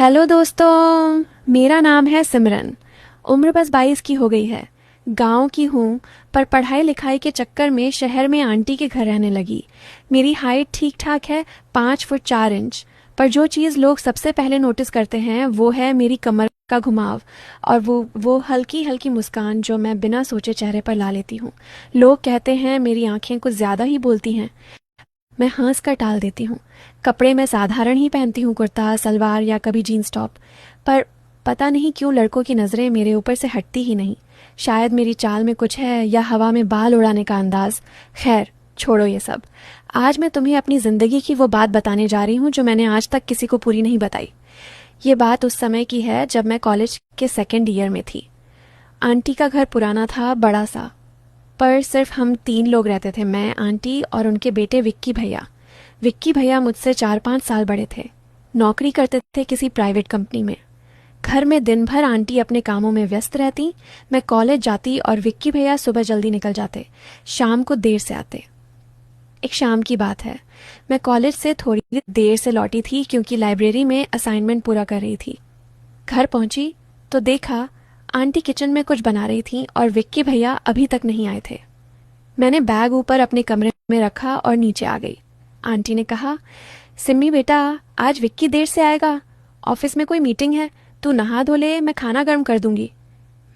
Hello दोस्तों, मेरा नाम है सिमरन। उम्र बस 22 की हो गई है। गांव की हूँ, पर पढ़ाई लिखाई के चक्कर में शहर में आंटी के घर रहने लगी। मेरी हाइट ठीक ठाक है, 5 फुट 4 इंच। पर जो चीज़ लोग सबसे पहले नोटिस करते हैं वो है मेरी कमर का घुमाव और वो हल्की हल्की मुस्कान जो मैं बिना सोचे चेहरे पर ला लेती हूँ। लोग कहते हैं मेरी आंखें कुछ ज़्यादा ही बोलती हैं। मैं हंस कर टाल देती हूँ। कपड़े मैं साधारण ही पहनती हूँ, कुर्ता सलवार या कभी जीन्स टॉप। पर पता नहीं क्यों लड़कों की नज़रें मेरे ऊपर से हटती ही नहीं। शायद मेरी चाल में कुछ है या हवा में बाल उड़ाने का अंदाज। खैर, छोड़ो ये सब। आज मैं तुम्हें अपनी ज़िंदगी की वो बात बताने जा रही हूँ जो मैंने आज तक किसी को पूरी नहीं बताई। ये बात उस समय की है जब मैं कॉलेज के सेकेंड ईयर में थी। आंटी का घर पुराना था, बड़ा सा। पर सिर्फ हम 3 लोग रहते थे, मैं, आंटी और उनके बेटे विक्की भैया। विक्की भैया मुझसे 4-5 साल बड़े थे। नौकरी करते थे किसी प्राइवेट कंपनी में। घर में दिन भर आंटी अपने कामों में व्यस्त रहती। मैं कॉलेज जाती और विक्की भैया सुबह जल्दी निकल जाते, शाम को देर से आते। एक शाम की बात है, मैं कॉलेज से थोड़ी देर से लौटी थी क्योंकि लाइब्रेरी में असाइनमेंट पूरा कर रही थी। घर पहुंची तो देखा आंटी किचन में कुछ बना रही थी और विक्की भैया अभी तक नहीं आए थे। मैंने बैग ऊपर अपने कमरे में रखा और नीचे आ गई। आंटी ने कहा, सिम्मी बेटा, आज विक्की देर से आएगा। ऑफिस में कोई मीटिंग है, तू नहा धो ले, मैं खाना गर्म कर दूंगी।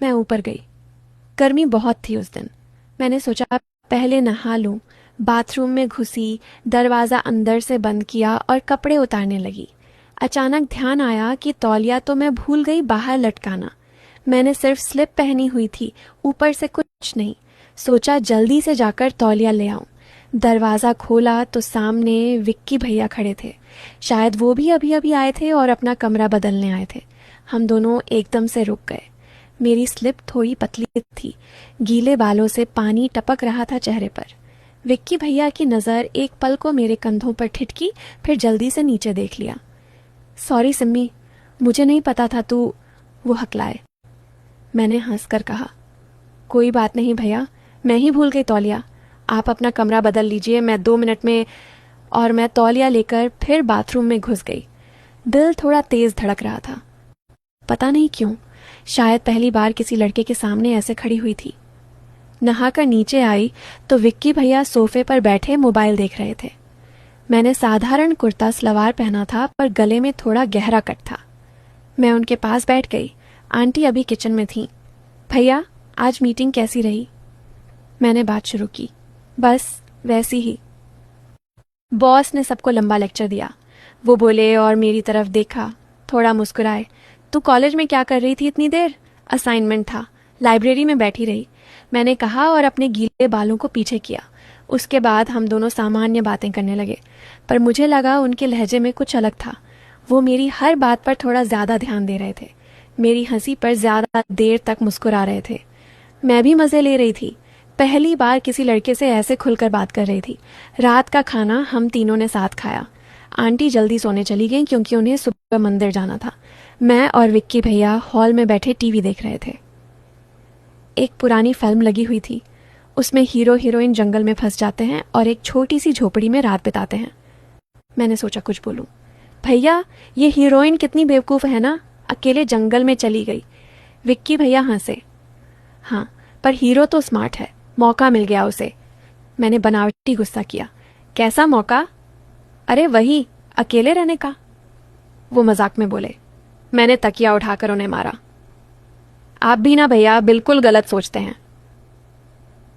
मैं ऊपर गई। गर्मी बहुत थी उस दिन। मैंने सोचा पहले नहा लूं। बाथरूम में घुसी, दरवाज़ा अंदर से बंद किया और कपड़े उतारने लगी। अचानक ध्यान आया कि तौलिया तो मैं भूल गई बाहर लटकाना। मैंने सिर्फ स्लिप पहनी हुई थी, ऊपर से कुछ नहीं। सोचा जल्दी से जाकर तौलिया ले आऊं। दरवाज़ा खोला तो सामने विक्की भैया खड़े थे। शायद वो भी अभी अभी आए थे और अपना कमरा बदलने आए थे। हम दोनों एकदम से रुक गए। मेरी स्लिप थोड़ी पतली थी, गीले बालों से पानी टपक रहा था चेहरे पर। विक्की भैया की नज़र एक पल को मेरे कंधों पर ठिठकी, फिर जल्दी से नीचे देख लिया। सॉरी सिम्मी, मुझे नहीं पता था तू। वो हकलाए। मैंने हंसकर कहा, कोई बात नहीं भैया, मैं ही भूल गई तौलिया। आप अपना कमरा बदल लीजिए, मैं 2 मिनट में। और मैं तौलिया लेकर फिर बाथरूम में घुस गई। दिल थोड़ा तेज धड़क रहा था, पता नहीं क्यों। शायद पहली बार किसी लड़के के सामने ऐसे खड़ी हुई थी। नहाकर नीचे आई तो विक्की भैया सोफे पर बैठे मोबाइल देख रहे थे। मैंने साधारण कुर्ता सलवार पहना था, पर गले में थोड़ा गहरा कट था। मैं उनके पास बैठ गई। आंटी अभी किचन में थी। भैया, आज मीटिंग कैसी रही? मैंने बात शुरू की। बस वैसी ही। बॉस ने सबको लंबा लेक्चर दिया। वो बोले और मेरी तरफ देखा, थोड़ा मुस्कुराए। तू कॉलेज में क्या कर रही थी इतनी देर? असाइनमेंट था, लाइब्रेरी में बैठी रही, मैंने कहा और अपने गीले बालों को पीछे किया। उसके बाद हम दोनों सामान्य बातें करने लगे, पर मुझे लगा उनके लहजे में कुछ अलग था। वो मेरी हर बात पर थोड़ा ज़्यादा ध्यान दे रहे थे, मेरी हंसी पर ज़्यादा देर तक मुस्कुरा रहे थे। मैं भी मज़े ले रही थी। पहली बार किसी लड़के से ऐसे खुलकर बात कर रही थी। रात का खाना हम तीनों ने साथ खाया। आंटी जल्दी सोने चली गई क्योंकि उन्हें सुबह मंदिर जाना था। मैं और विक्की भैया हॉल में बैठे टीवी देख रहे थे। एक पुरानी फिल्म लगी हुई थी। उसमें हीरो हीरोइन जंगल में फंस जाते हैं और एक छोटी सी झोपड़ी में रात बिताते हैं। मैंने सोचा कुछ बोलूं। भैया, ये हीरोइन कितनी बेवकूफ़ है ना, अकेले जंगल में चली गई। विक्की भैया हंसे। हाँ, पर हीरो तो स्मार्ट है, मौका मिल गया उसे। मैंने बनावटी गुस्सा किया। कैसा मौका? अरे वही, अकेले रहने का। वो मजाक में बोले। मैंने तकिया उठाकर उन्हें मारा। आप भी ना भैया, बिल्कुल गलत सोचते हैं।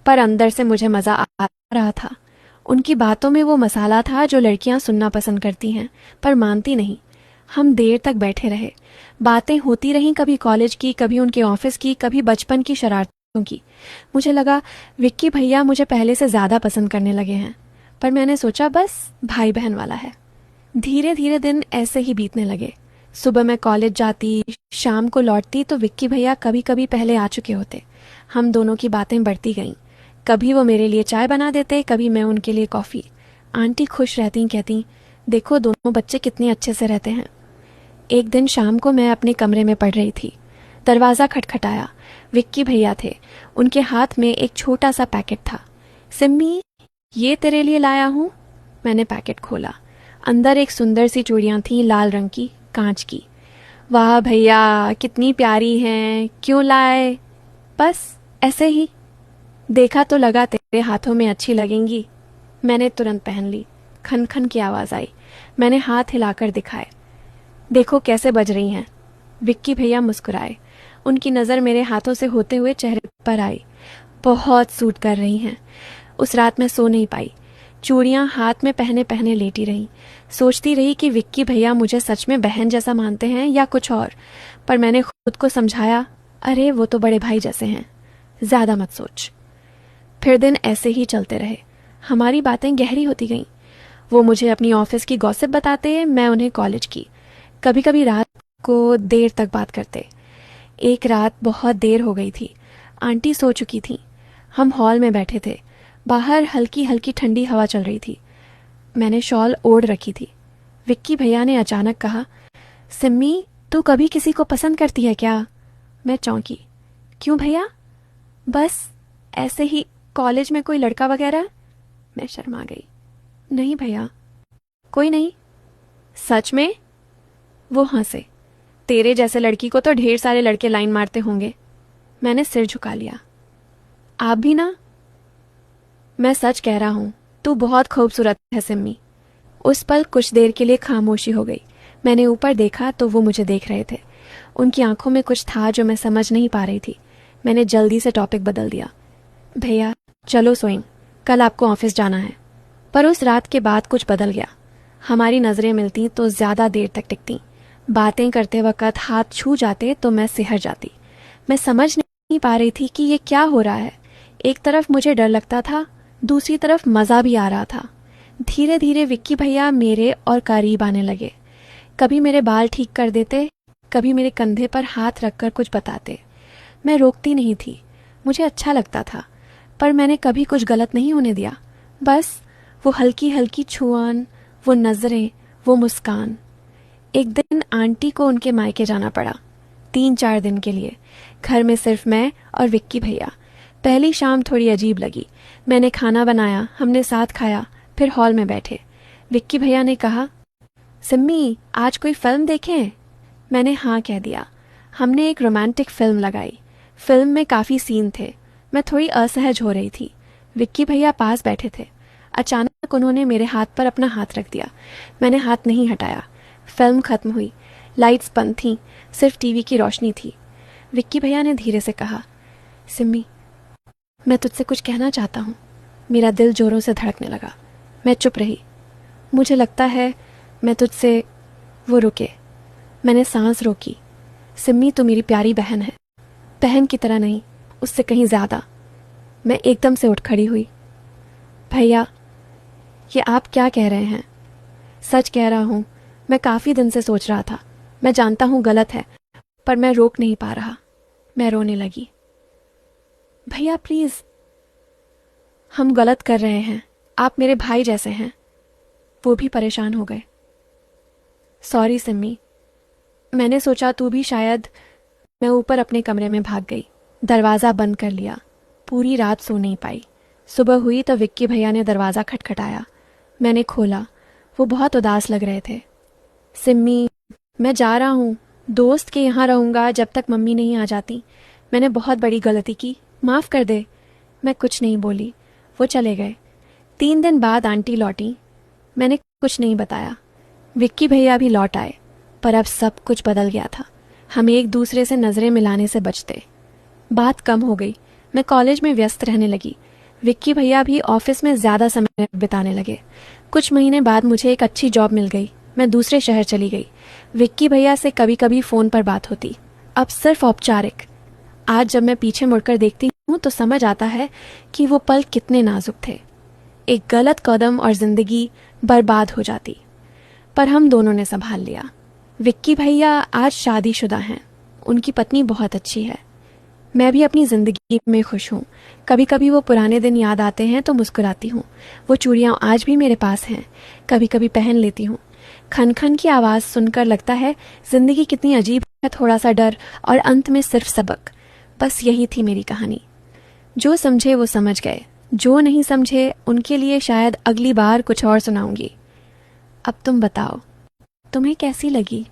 पर अंदर से मुझे मज़ा आ रहा था। उनकी बातों में वो मसाला था जो लड़कियां सुनना पसंद करती हैं, पर मानती नहीं। हम देर तक बैठे रहे। बातें होती रहीं, कभी कॉलेज की, कभी उनके ऑफिस की, कभी बचपन की शरारतों की। मुझे लगा विक्की भैया मुझे पहले से ज़्यादा पसंद करने लगे हैं, पर मैंने सोचा बस भाई बहन वाला है। धीरे धीरे दिन ऐसे ही बीतने लगे। सुबह मैं कॉलेज जाती, शाम को लौटती तो विक्की भैया कभी कभी पहले आ चुके होते। हम दोनों की बातें बढ़ती गईं। कभी वो मेरे लिए चाय बना देते, कभी मैं उनके लिए कॉफ़ी। आंटी खुश रहती, कहती, देखो दोनों बच्चे कितने अच्छे से रहते हैं। एक दिन शाम को मैं अपने कमरे में पढ़ रही थी। दरवाज़ा खटखटाया। विक्की भैया थे। उनके हाथ में एक छोटा सा पैकेट था। सिम्मी, ये तेरे लिए लाया हूँ। मैंने पैकेट खोला। अंदर एक सुंदर सी चूड़ियाँ थीं, लाल रंग की, कांच की। वाह भैया, कितनी प्यारी हैं, क्यों लाए? बस ऐसे ही। देखा तो लगा तेरे हाथों में अच्छी लगेंगी। मैंने तुरंत पहन ली। खन खन की आवाज़ आई। मैंने हाथ हिलाकर दिखाए। देखो कैसे बज रही हैं। विक्की भैया मुस्कुराए। उनकी नज़र मेरे हाथों से होते हुए चेहरे पर आई। बहुत सूट कर रही हैं। उस रात मैं सो नहीं पाई। चूड़ियाँ हाथ में पहने पहने लेटी रही। सोचती रही कि विक्की भैया मुझे सच में बहन जैसा मानते हैं या कुछ और। पर मैंने खुद को समझाया, अरे वो तो बड़े भाई जैसे हैं, ज़्यादा मत सोच। फिर दिन ऐसे ही चलते रहे। हमारी बातें गहरी होती गईं। वो मुझे अपनी ऑफिस की गॉसिप बताते, मैं उन्हें कॉलेज की। कभी कभी रात को देर तक बात करते। एक रात बहुत देर हो गई थी। आंटी सो चुकी थी। हम हॉल में बैठे थे। बाहर हल्की हल्की ठंडी हवा चल रही थी। मैंने शॉल ओढ़ रखी थी। विक्की भैया ने अचानक कहा, सिम्मी, तू कभी किसी को पसंद करती है क्या? मैं चौंकी। क्यों भैया? बस ऐसे ही, कॉलेज में कोई लड़का वगैरह? मैं शर्मा गई। नहीं भैया, कोई नहीं। सच में? वो हंसे। तेरे जैसे लड़की को तो ढेर सारे लड़के लाइन मारते होंगे। मैंने सिर झुका लिया। आप भी ना? मैं सच कह रहा हूं, तू बहुत खूबसूरत है सिम्मी। उस पल कुछ देर के लिए खामोशी हो गई। मैंने ऊपर देखा तो वो मुझे देख रहे थे। उनकी आंखों में कुछ था जो मैं समझ नहीं पा रही थी। मैंने जल्दी से टॉपिक बदल दिया। भैया चलो सोएं, कल आपको ऑफिस जाना है। पर उस रात के बाद कुछ बदल गया। हमारी नज़रें मिलती तो ज़्यादा देर तक टिकती। बातें करते वक्त हाथ छू जाते तो मैं सिहर जाती। मैं समझ नहीं पा रही थी कि ये क्या हो रहा है। एक तरफ मुझे डर लगता था, दूसरी तरफ मज़ा भी आ रहा था। धीरे धीरे विक्की भैया मेरे और करीब आने लगे। कभी मेरे बाल ठीक कर देते, कभी मेरे कंधे पर हाथ रखकर कुछ बताते। मैं रोकती नहीं थी, मुझे अच्छा लगता था, पर मैंने कभी कुछ गलत नहीं होने दिया। बस वो हल्की हल्की छुआन, वो नज़रें, वो मुस्कान। एक दिन आंटी को उनके मायके जाना पड़ा, 3-4 दिन के लिए। घर में सिर्फ मैं और विक्की भैया। पहली शाम थोड़ी अजीब लगी। मैंने खाना बनाया, हमने साथ खाया, फिर हॉल में बैठे। विक्की भैया ने कहा, सिम्मी आज कोई फिल्म देखें? मैंने हाँ कह दिया। हमने एक रोमांटिक फिल्म लगाई। फिल्म में काफ़ी सीन थे। मैं थोड़ी असहज हो रही थी। विक्की भैया पास बैठे थे। अचानक उन्होंने मेरे हाथ पर अपना हाथ रख दिया। मैंने हाथ नहीं हटाया। फिल्म खत्म हुई। लाइट्स बंद थीं, सिर्फ टीवी की रोशनी थी। विक्की भैया ने धीरे से कहा, सिम्मी, मैं तुझसे कुछ कहना चाहता हूँ। मेरा दिल जोरों से धड़कने लगा। मैं चुप रही। मुझे लगता है मैं तुझसे। वो रुके। मैंने सांस रोकी। सिम्मी, तू मेरी प्यारी बहन है। बहन की तरह नहीं, उससे कहीं ज़्यादा। मैं एकदम से उठ खड़ी हुई। भैया, ये आप क्या कह रहे हैं? सच कह रहा हूँ, मैं काफ़ी दिन से सोच रहा था। मैं जानता हूँ गलत है, पर मैं रोक नहीं पा रहा। मैं रोने लगी। भैया प्लीज़, हम गलत कर रहे हैं। आप मेरे भाई जैसे हैं। वो भी परेशान हो गए। सॉरी सिम्मी, मैंने सोचा तू भी शायद। मैं ऊपर अपने कमरे में भाग गई। दरवाज़ा बंद कर लिया। पूरी रात सो नहीं पाई। सुबह हुई तो विक्की भैया ने दरवाज़ा खटखटाया। मैंने खोला। वो बहुत उदास लग रहे थे। सिम्मी, मैं जा रहा हूँ, दोस्त के यहाँ रहूँगा जब तक मम्मी नहीं आ जाती। मैंने बहुत बड़ी गलती की, माफ़ कर दे। मैं कुछ नहीं बोली। वो चले गए। 3 दिन बाद आंटी लौटी। मैंने कुछ नहीं बताया। विक्की भैया भी लौट आए, पर अब सब कुछ बदल गया था। हम एक दूसरे से नज़रें मिलाने से बचते। बात कम हो गई। मैं कॉलेज में व्यस्त रहने लगी। विक्की भैया भी ऑफिस में ज़्यादा समय बिताने लगे। कुछ महीने बाद मुझे एक अच्छी जॉब मिल गई। मैं दूसरे शहर चली गई। विक्की भैया से कभी कभी फ़ोन पर बात होती, अब सिर्फ औपचारिक। आज जब मैं पीछे मुड़कर देखती हूँ तो समझ आता है कि वो पल कितने नाजुक थे। एक गलत कदम और ज़िंदगी बर्बाद हो जाती, पर हम दोनों ने संभाल लिया। विक्की भैया आज शादीशुदा हैं। उनकी पत्नी बहुत अच्छी है। मैं भी अपनी ज़िंदगी में खुश हूँ। कभी कभी वो पुराने दिन याद आते हैं तो मुस्कुराती हूँ। वो चूड़ियाँ आज भी मेरे पास हैं, कभी कभी पहन लेती हूँ। खन खन की आवाज़ सुनकर लगता है ज़िंदगी कितनी अजीब है। थोड़ा सा डर और अंत में सिर्फ सबक। बस यही थी मेरी कहानी। जो समझे वो समझ गए, जो नहीं समझे उनके लिए शायद अगली बार कुछ और सुनाऊंगी। अब तुम बताओ, तुम्हें कैसी लगी?